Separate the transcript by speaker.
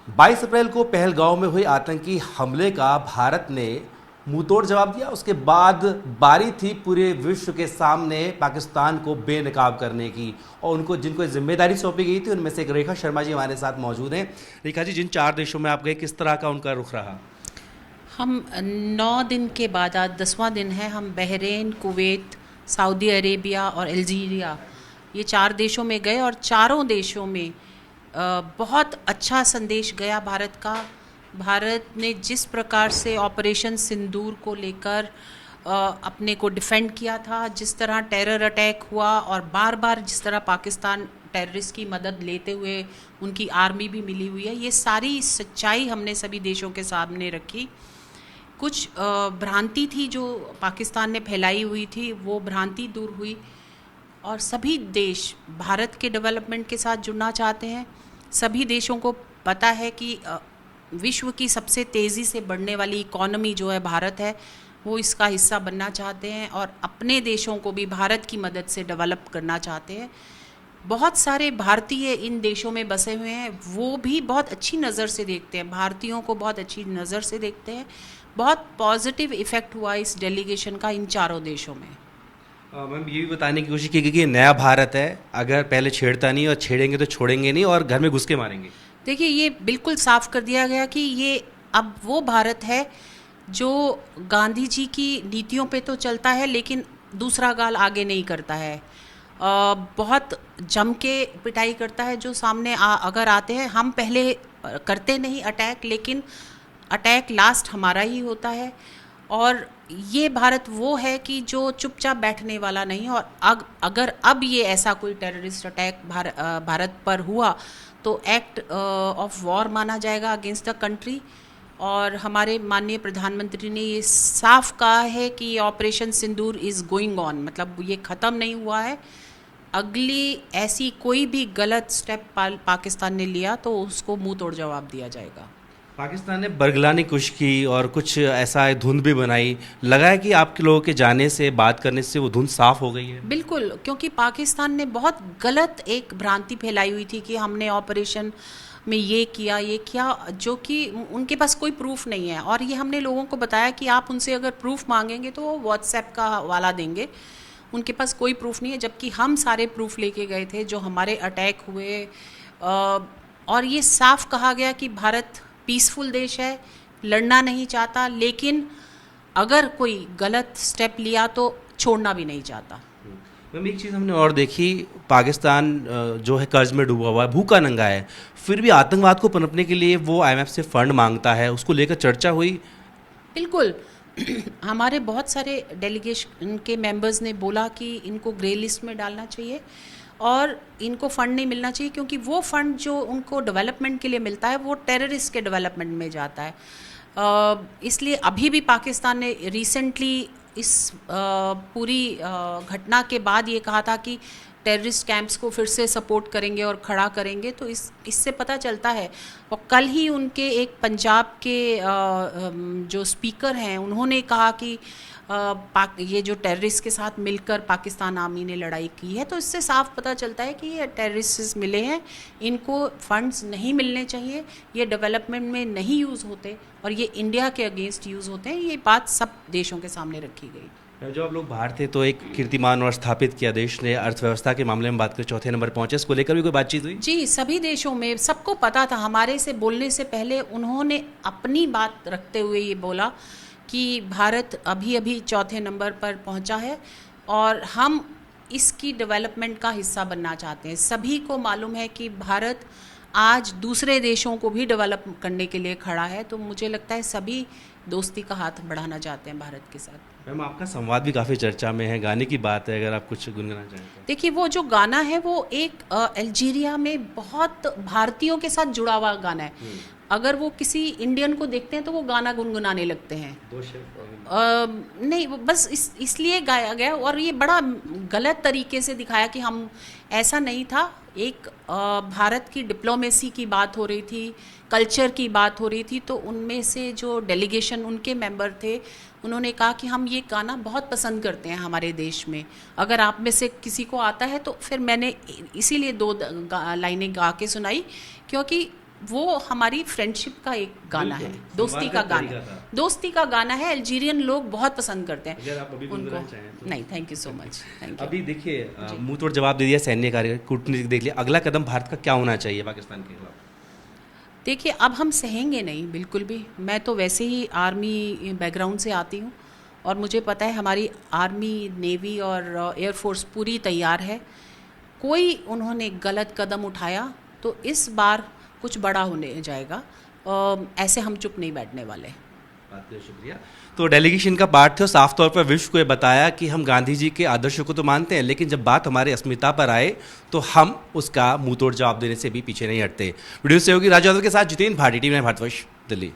Speaker 1: 22 अप्रैल को पहलगांव में हुए आतंकी हमले का भारत ने मुंहतोड़ जवाब दिया। उसके बाद बारी थी पूरे विश्व के सामने पाकिस्तान को बेनकाब करने की, और उनको जिनको जिम्मेदारी सौंपी गई थी उनमें से एक रेखा शर्मा जी हमारे साथ मौजूद हैं। रेखा जी, जिन 4 देशों में आप गए, किस तरह का उनका रुख रहा?
Speaker 2: हम 9 दिन के बाद आज 10वां दिन है। हम बहरीन, कुवैत, सऊदी अरेबिया और अल्जीरिया, ये 4 देशों में गए और चारों देशों में बहुत अच्छा संदेश गया भारत का। भारत ने जिस प्रकार से ऑपरेशन सिंदूर को लेकर अपने को डिफेंड किया था, जिस तरह टेरर अटैक हुआ और बार बार जिस तरह पाकिस्तान टेररिस्ट की मदद लेते हुए उनकी आर्मी भी मिली हुई है, ये सारी सच्चाई हमने सभी देशों के सामने रखी। कुछ भ्रांति थी जो पाकिस्तान ने फैलाई हुई थी, वो भ्रांति दूर हुई और सभी देश भारत के डेवलपमेंट के साथ जुड़ना चाहते हैं। सभी देशों को पता है कि विश्व की सबसे तेज़ी से बढ़ने वाली इकॉनमी जो है भारत है, वो इसका हिस्सा बनना चाहते हैं और अपने देशों को भी भारत की मदद से डेवलप करना चाहते हैं। बहुत सारे भारतीय इन देशों में बसे हुए हैं, वो भी बहुत अच्छी नज़र से देखते हैं, भारतीयों को बहुत अच्छी नज़र से देखते हैं। बहुत पॉजिटिव इफ़ेक्ट हुआ इस डेलीगेशन का इन चारों देशों में।
Speaker 1: मैम, ये भी बताने की कोशिश की गई कि ये नया भारत है, अगर पहले छेड़ता नहीं और छेड़ेंगे तो छोड़ेंगे नहीं और घर में घुस के मारेंगे।
Speaker 2: देखिए, ये बिल्कुल साफ कर दिया गया कि ये अब वो भारत है जो गांधी जी की नीतियों पे तो चलता है लेकिन दूसरा गाल आगे नहीं करता है। बहुत जम के पिटाई करता है जो सामने अगर आते हैं। हम पहले करते नहीं अटैक, लेकिन अटैक लास्ट हमारा ही होता है। और ये भारत वो है कि जो चुपचाप बैठने वाला नहीं। और अगर अब ये ऐसा कोई टेररिस्ट अटैक भारत पर हुआ तो एक्ट ऑफ वॉर माना जाएगा अगेंस्ट द कंट्री। और हमारे माननीय प्रधानमंत्री ने ये साफ कहा है कि operation Sindoor is going on, मतलब ये ख़त्म नहीं हुआ है। अगली ऐसी कोई भी गलत स्टेप पाकिस्तान ने लिया तो उसको मुंह तोड़ जवाब दिया जाएगा।
Speaker 1: पाकिस्तान ने बरगलाने की कोशिश की और कुछ ऐसा धुंध भी बनाई। लगा है कि आपके लोगों के जाने से, बात करने से वो धुंध साफ हो गई है?
Speaker 2: बिल्कुल, क्योंकि पाकिस्तान ने बहुत गलत एक भ्रांति फैलाई हुई थी कि हमने ऑपरेशन में ये किया, जो कि उनके पास कोई प्रूफ नहीं है। और ये हमने लोगों को बताया कि आप उनसे अगर प्रूफ मांगेंगे तो वो व्हाट्सएप का हवाला देंगे, उनके पास कोई प्रूफ नहीं है। जबकि हम सारे प्रूफ लेके गए थे जो हमारे अटैक हुए। और ये साफ कहा गया कि भारत पीसफुल देश है, लड़ना नहीं चाहता, लेकिन अगर कोई गलत स्टेप लिया तो छोड़ना भी नहीं चाहता।
Speaker 1: मैम, एक चीज़ हमने और देखी, पाकिस्तान जो है कर्ज में डूबा हुआ है, भूखा नंगा है, फिर भी आतंकवाद को पनपने के लिए वो IMF से फंड मांगता है, उसको लेकर चर्चा हुई।
Speaker 2: बिल्कुल। हमारे बहुत सारे डेलीगेशन के मेंबर्स ने बोला कि इनको ग्रे लिस्ट में डालना चाहिए और इनको फ़ंड नहीं मिलना चाहिए, क्योंकि वो फ़ंड जो उनको डेवलपमेंट के लिए मिलता है वो टेररिस्ट के डेवलपमेंट में जाता है। इसलिए अभी भी पाकिस्तान ने रिसेंटली इस पूरी घटना के बाद ये कहा था कि टेररिस्ट कैंप्स को फिर से सपोर्ट करेंगे और खड़ा करेंगे। तो इससे पता चलता है। और कल ही उनके एक पंजाब के जो स्पीकर हैं उन्होंने कहा कि ये जो टेररिस्ट के साथ मिलकर पाकिस्तान आर्मी ने लड़ाई की है। तो इससे साफ पता चलता है कि ये टेररिस्ट मिले हैं, इनको फंड्स नहीं मिलने चाहिए, ये डेवलपमेंट में नहीं यूज़ होते और ये इंडिया के अगेंस्ट यूज़ होते हैं। ये बात सब देशों के सामने रखी गई।
Speaker 1: जो आप लोग बाहर थे तो एक कीर्तिमान और स्थापित किया देश ने, अर्थव्यवस्था के मामले में बात करें चौथे नंबर पहुंचे, इसको लेकर भी कोई बातचीत हुई?
Speaker 2: जी, सभी देशों में सबको पता था। हमारे से बोलने से पहले उन्होंने अपनी बात रखते हुए ये बोला कि भारत अभी अभी चौथे नंबर पर पहुंचा है और हम इसकी डेवलपमेंट का हिस्सा बनना चाहते हैं। सभी को मालूम है कि भारत आज दूसरे देशों को भी डेवलप करने के लिए खड़ा है। तो मुझे लगता है सभी दोस्ती का हाथ बढ़ाना चाहते हैं भारत के साथ।
Speaker 1: मैम, आपका संवाद भी काफ़ी चर्चा में है, गाने की बात है, अगर आप कुछ गुनगुनाना चाहें तो।
Speaker 2: देखिए, वो जो गाना है वो एक अल्जीरिया में बहुत भारतीयों के साथ जुड़ा हुआ गाना है। अगर वो किसी इंडियन को देखते हैं तो वो गाना गुनगुनाने लगते हैं। नहीं, वो बस इसलिए गाया गया और ये बड़ा गलत तरीके से दिखाया कि हम, ऐसा नहीं था। एक भारत की डिप्लोमेसी की बात हो रही थी, कल्चर की बात हो रही थी। तो उनमें से जो डेलीगेशन उनके मेंबर थे उन्होंने कहा कि हम ये गाना बहुत पसंद करते हैं हमारे देश में, अगर आप में से किसी को आता है तो। फिर मैंने इसीलिए 2 लाइनें गा के सुनाई, क्योंकि वो हमारी फ्रेंडशिप का एक गाना है,
Speaker 1: बिल्कुल,
Speaker 2: दोस्ती का
Speaker 1: संवाद का
Speaker 2: गाना
Speaker 1: तरीका था।
Speaker 2: दोस्ती का गाना है। अल्जीरियन लोग बहुत पसंद करते हैं
Speaker 1: अगर आप अभी गुनगुनाना चाहें तो।
Speaker 2: नहीं, thank you so much, thank you.
Speaker 1: अभी देखिए मुंह तोड़ जवाब दे दिया सैन्य कार्य, कूटनीतिक देख लिया, अगला कदम भारत का क्या होना चाहिए पाकिस्तान के खिलाफ?
Speaker 2: देखिए, अब हम सहेंगे नहीं बिल्कुल भी। मैं तो वैसे ही आर्मी बैकग्राउंड से आती हूँ और मुझे पता है हमारी आर्मी, नेवी और एयरफोर्स पूरी तैयार है। कोई उन्होंने गलत कदम उठाया तो इस बार कुछ बड़ा होने जाएगा। ऐसे हम चुप नहीं बैठने वाले।
Speaker 1: बात के लिए शुक्रिया। तो डेलीगेशन का पार्ट थे और साफ तौर पर विश्व को ये बताया कि हम गांधी जी के आदर्शों को तो मानते हैं, लेकिन जब बात हमारे अस्मिता पर आए तो हम उसका मुंह तोड़ जवाब देने से भी पीछे नहीं हटते। वीडियो से होगी राजू यादव के साथ जितेंद्र भाटी, टीम भारतवर्ष, दिल्ली।